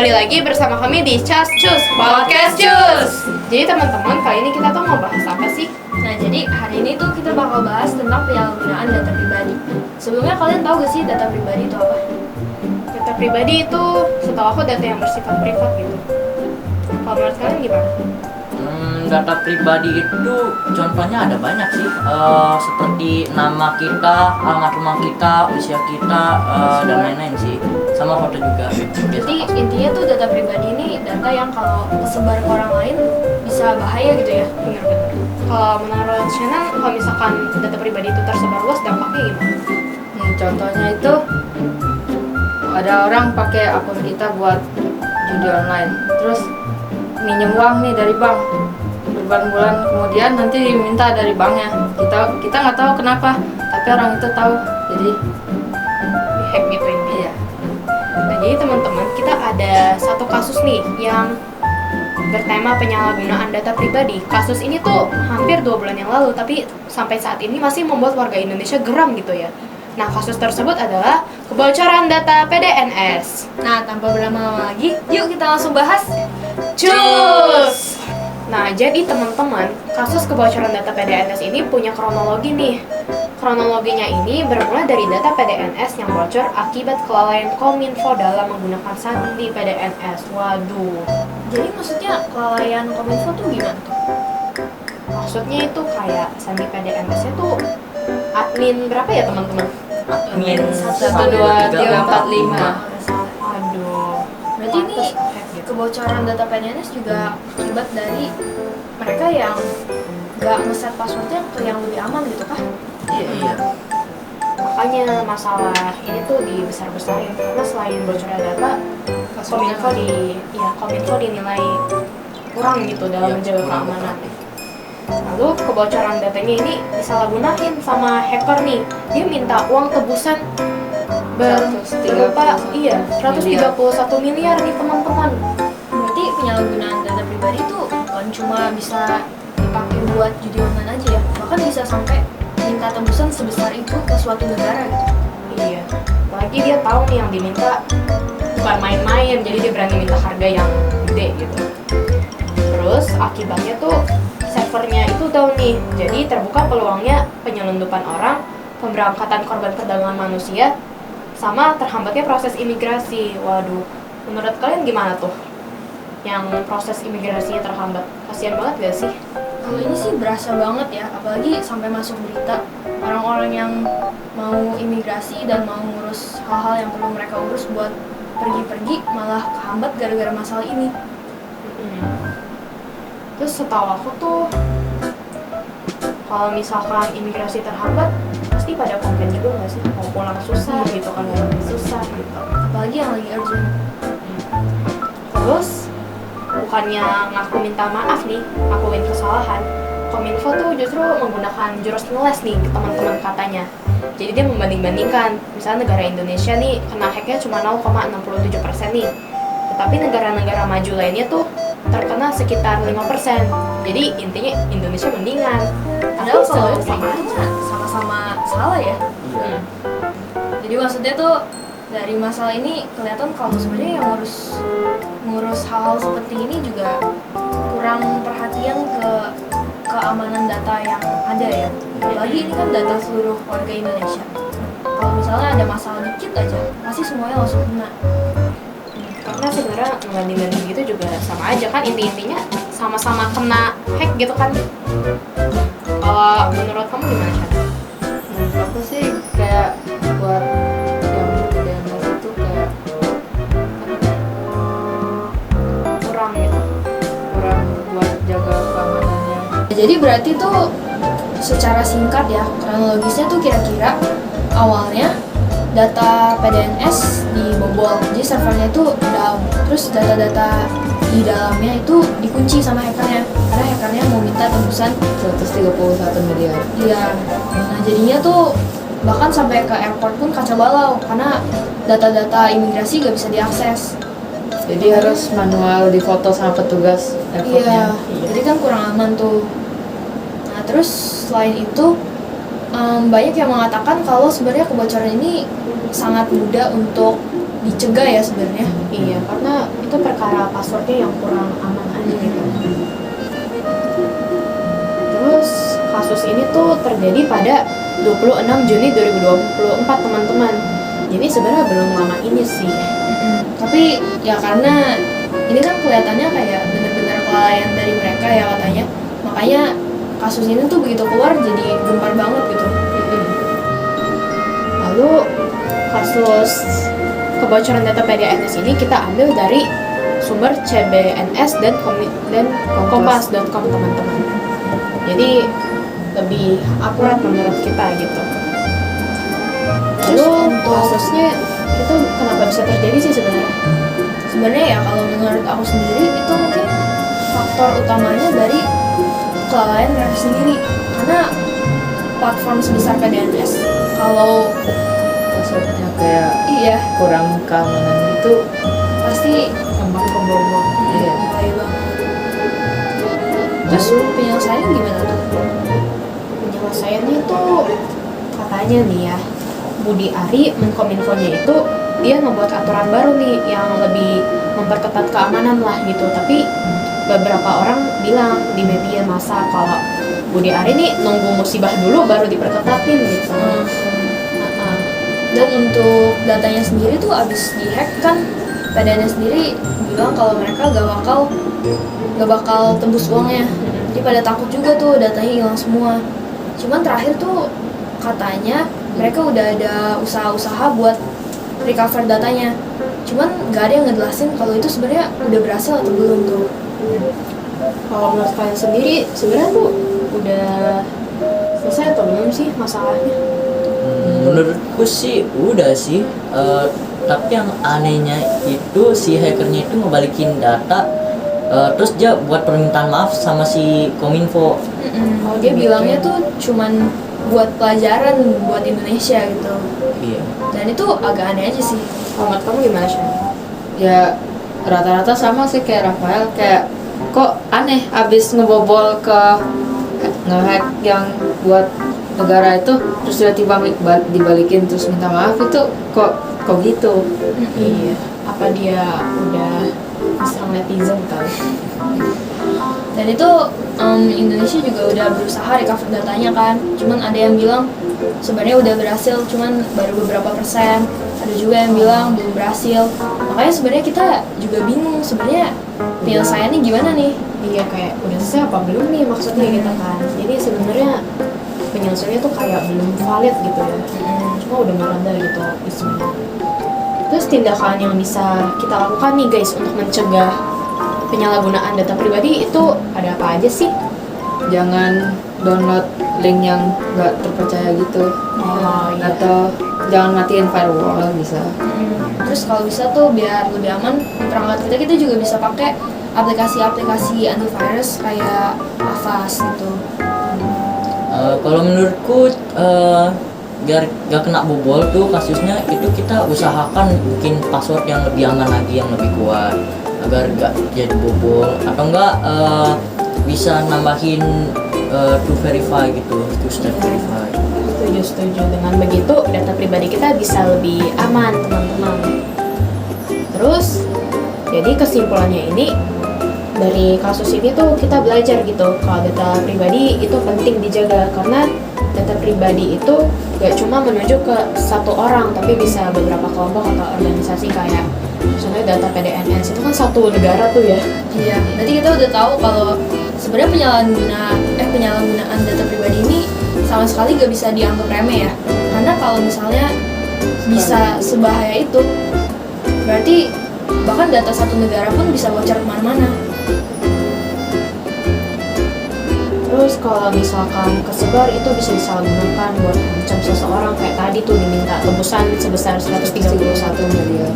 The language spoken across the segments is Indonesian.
kembali lagi bersama kami di Cas Cus Podcast Cus. Jadi teman-teman, kali ini kita tuh mau bahas apa sih? Nah, jadi hari ini tuh kita bakal bahas tentang penyalahgunaan data pribadi. Sebelumnya kalian tahu gak sih data pribadi itu apa? Data pribadi itu, setahu aku data yang bersifat privat gitu. Kalau menurut kalian gimana? Data pribadi itu contohnya ada banyak sih, seperti nama kita, alamat rumah kita, usia kita, dan lain-lain sih, sama foto juga. Jadi intinya tuh data pribadi ini data yang kalau tersebar ke orang lain bisa bahaya gitu ya. Bener-bener. Kalau menurut Shannon, kalau misalkan data pribadi itu tersebar luas, dampaknya gimana? Contohnya itu ada orang pakai akun kita buat judi online, terus minjem uang nih dari bank, berbulan-bulan kemudian nanti diminta dari banknya. Kita nggak tahu kenapa, tapi orang itu tahu, jadi Hack gitu intinya. iya. Nah, jadi teman-teman, kita ada satu kasus nih yang bertema penyalahgunaan data pribadi. Kasus ini tuh hampir 2 bulan yang lalu, tapi sampai saat ini masih membuat warga Indonesia geram gitu ya. Nah, kasus tersebut adalah kebocoran data PDNS. Nah, tanpa berlama-lama lagi, yuk kita langsung bahas. Cus! Nah, jadi teman-teman, kasus kebocoran data PDNS ini punya kronologi nih. Kronologinya ini bermula dari data PDNS yang bocor akibat kelalaian Kominfo dalam menggunakan sandi PDNS. Waduh. Jadi maksudnya kelalaian Kominfo tuh gimana tuh? Maksudnya itu kayak sandi PDNS-nya tuh admin berapa ya teman-teman? Admin 1, 2, 3, 4, 5. Aduh. Berarti ini Pantes hack gitu. kebocoran data PDNS juga akibat dari mereka yang nggak ngeset passwordnya ke yang lebih aman gitu kah? Iya. Makanya masalah ini tuh dibesar-besarin karena selain bocornya data, Kominfo dinilai kurang gitu dalam menjaga keamanan. Lalu kebocoran datanya ini disalahgunain sama hacker nih. Dia minta uang tebusan berupa 131 miliar nih teman-teman. Berarti penyalahgunaan data pribadi itu bukan cuma bisa dipakai buat judi online aja ya, bahkan bisa sampai minta tebusan sebesar itu ke suatu negara gitu. Iya. Apalagi dia tahu nih yang diminta bukan main-main, jadi dia berani minta harga yang gede gitu. Terus akibatnya tuh servernya itu down nih, jadi terbuka peluangnya penyelundupan orang, pemberangkatan korban perdagangan manusia, sama terhambatnya proses imigrasi. Waduh, menurut kalian gimana tuh? Yang proses imigrasinya terhambat, kasihan banget gak sih? Kalau ini sih berasa banget ya, apalagi sampai masuk berita orang-orang yang mau imigrasi dan mau ngurus hal-hal yang perlu mereka urus buat pergi-pergi malah kehambat gara-gara masalah ini. Terus setahu aku tuh kalau misalkan imigrasi terhambat pasti pada komplain juga nggak sih, mau pulang susah gitu kan, susah gitu. Apalagi yang lagi urgent. Terus bukannya ngaku minta maaf nih, ngakuin kesalahan, Kominfo tuh justru menggunakan jurus ngeles nih ke teman-teman katanya. Jadi dia membanding-bandingkan, misalnya negara Indonesia nih kena hacknya cuma 0,67% nih, tetapi negara-negara maju lainnya tuh terkena sekitar 5%. Jadi intinya Indonesia mendingan. Padahal kalau Tapi sama itu aja. mah sama-sama salah ya. Jadi maksudnya tuh dari masalah ini kelihatan kalau sebenarnya yang ngurus hal-hal seperti ini juga kurang perhatian ke keamanan data yang ada ya. Apalagi ini kan data seluruh warga Indonesia. Kalau misalnya ada masalah dikit aja, pasti semuanya langsung kena. Karena sebenarnya ngebanding-banding gitu juga sama aja kan, intinya sama-sama kena hack gitu kan. Kalau menurut kamu gimana, Chan? Menurut aku sih kayak buat yang PDNS itu kayak Kurang gitu. kurang buat jaga keamanannya. Jadi berarti tuh secara singkat ya, kronologisnya tuh kira-kira awalnya data PDNS dibobol, jadi servernya itu down. Terus data-data di dalamnya itu dikunci sama hackernya, karena hackernya mau minta tebusan 131 miliar. dia. Nah jadinya tuh bahkan sampai ke airport pun kacau balau, karena data-data imigrasi gak bisa diakses. Jadi harus manual difoto sama petugas airportnya. Iya, jadi kan kurang aman tuh. Nah terus selain itu banyak yang mengatakan kalau sebenarnya kebocoran ini sangat mudah untuk dicegah ya sebenarnya. Iya, karena itu perkara passwordnya yang kurang aman aja gitu. Terus kasus ini tuh terjadi pada 26 Juni 2024 teman-teman. Jadi sebenarnya belum lama ini sih. Tapi ya karena ini kan kelihatannya kayak bener-bener kelalaian dari mereka ya katanya. Makanya kasus ini tuh begitu keluar jadi gempar banget gitu. Lalu kasus kebocoran data PDNS ini kita ambil dari sumber CBNS dan kompas.com teman-teman. Jadi lebih akurat menurut kita gitu. Lalu kasusnya itu kenapa bisa terjadi sih sebenarnya? Sebenarnya ya kalau menurut aku sendiri itu mungkin faktor utamanya dari kelalaian mereka sendiri. Karena platform sebesar PDNS kalau Maksudnya kayak iya kurang keamanan gitu. pasti Gampang kebobol. Iya. bahaya banget. Terus penyelesaiannya gimana tuh? Penyelesaiannya tuh katanya nih ya, Budi Ari Menkominfo-nya itu dia membuat aturan baru nih yang lebih memperketat keamanan lah gitu. Tapi beberapa orang bilang di media massa kalau Budi Ari nih nunggu musibah dulu baru diperketatin gitu. Dan untuk datanya sendiri tuh abis dihack kan PDNS sendiri bilang kalau mereka gak bakal tembus uangnya. Jadi pada takut juga tuh datanya hilang semua. Cuman terakhir tuh katanya mereka udah ada usaha-usaha buat recover datanya. Cuman gak ada yang ngejelasin kalau itu sebenarnya udah berhasil atau belum tuh. Kalau menurut kalian sendiri sebenarnya tuh udah selesai atau belum sih masalahnya? Menurutku sih udah sih. Tapi yang anehnya itu si hackernya itu ngebalikin data, terus dia buat permintaan maaf sama si Kominfo. Oh, dia bilangnya tuh cuman buat pelajaran buat Indonesia gitu. Iya. Dan itu agak aneh aja sih. Kalau menurut kamu gimana sih? Ya rata-rata sama sih kayak Rafael, kayak kok aneh abis ngebobol ke nge-hack yang buat negara itu terus tiba-tiba dibalikin terus minta maaf, itu kok gitu. Iya. Apa dia udah bisa netizen kali? Dan itu Indonesia juga udah berusaha recover datanya kan. Cuman ada yang bilang sebenarnya udah berhasil, cuman baru beberapa persen. Ada juga yang bilang belum berhasil. Makanya sebenarnya kita juga bingung sebenarnya penyelesaiannya gimana nih. Iya, kayak udah selesai apa belum nih maksudnya gitu kan. Jadi sebenarnya penyelesaiannya tuh kayak belum valid gitu ya. Cuma udah mereda gitu isunya. Terus tindakan yang bisa kita lakukan nih guys untuk mencegah penyalahgunaan data pribadi itu ada apa aja sih? Jangan download link yang nggak terpercaya gitu. Oh iya. Atau jangan matiin firewall bisa. Terus kalau bisa tuh biar lebih aman di perangkat kita juga bisa pakai aplikasi-aplikasi antivirus kayak Avast gitu. Kalau menurutku biar gak kena bobol tuh kasusnya itu kita usahakan bikin password yang lebih aman lagi, yang lebih kuat agar gak jadi bobol, atau enggak bisa nambahin to verify gitu, to step verify. Setuju. Dengan begitu data pribadi kita bisa lebih aman teman-teman. Terus jadi kesimpulannya ini dari kasus ini tuh kita belajar gitu kalau data pribadi itu penting dijaga, karena data pribadi itu gak cuma menuju ke satu orang tapi bisa beberapa kelompok atau organisasi. Kayak misalnya data PDNS itu kan satu negara tuh ya. Iya, berarti kita udah tahu kalau sebenarnya penyalahgunaan data pribadi ini sama sekali gak bisa dianggap remeh ya. Karena kalau misalnya bisa sebahaya itu, berarti bahkan data satu negara pun bisa bocor kemana-mana. Terus kalau misalkan kesebar itu bisa disalahgunakan buat mengancam seseorang, kayak tadi tuh diminta tebusan sebesar 131 miliar.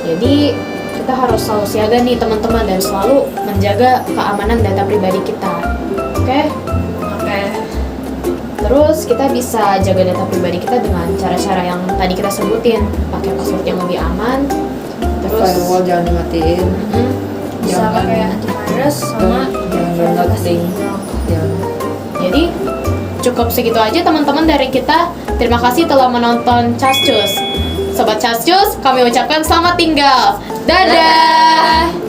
Jadi kita harus selalu siaga nih teman-teman dan selalu menjaga keamanan data pribadi kita. Oke? Terus kita bisa jaga data pribadi kita dengan cara-cara yang tadi kita sebutin, pakai password yang lebih aman. Terus Firewall jangan dimatiin. Bisa Jangan- pakai antivirus sama jangan download link. Jangan. jadi cukup segitu aja teman-teman dari kita. Terima kasih telah menonton Cascus. Sobat Cascus, kami ucapkan selamat tinggal. Dadah.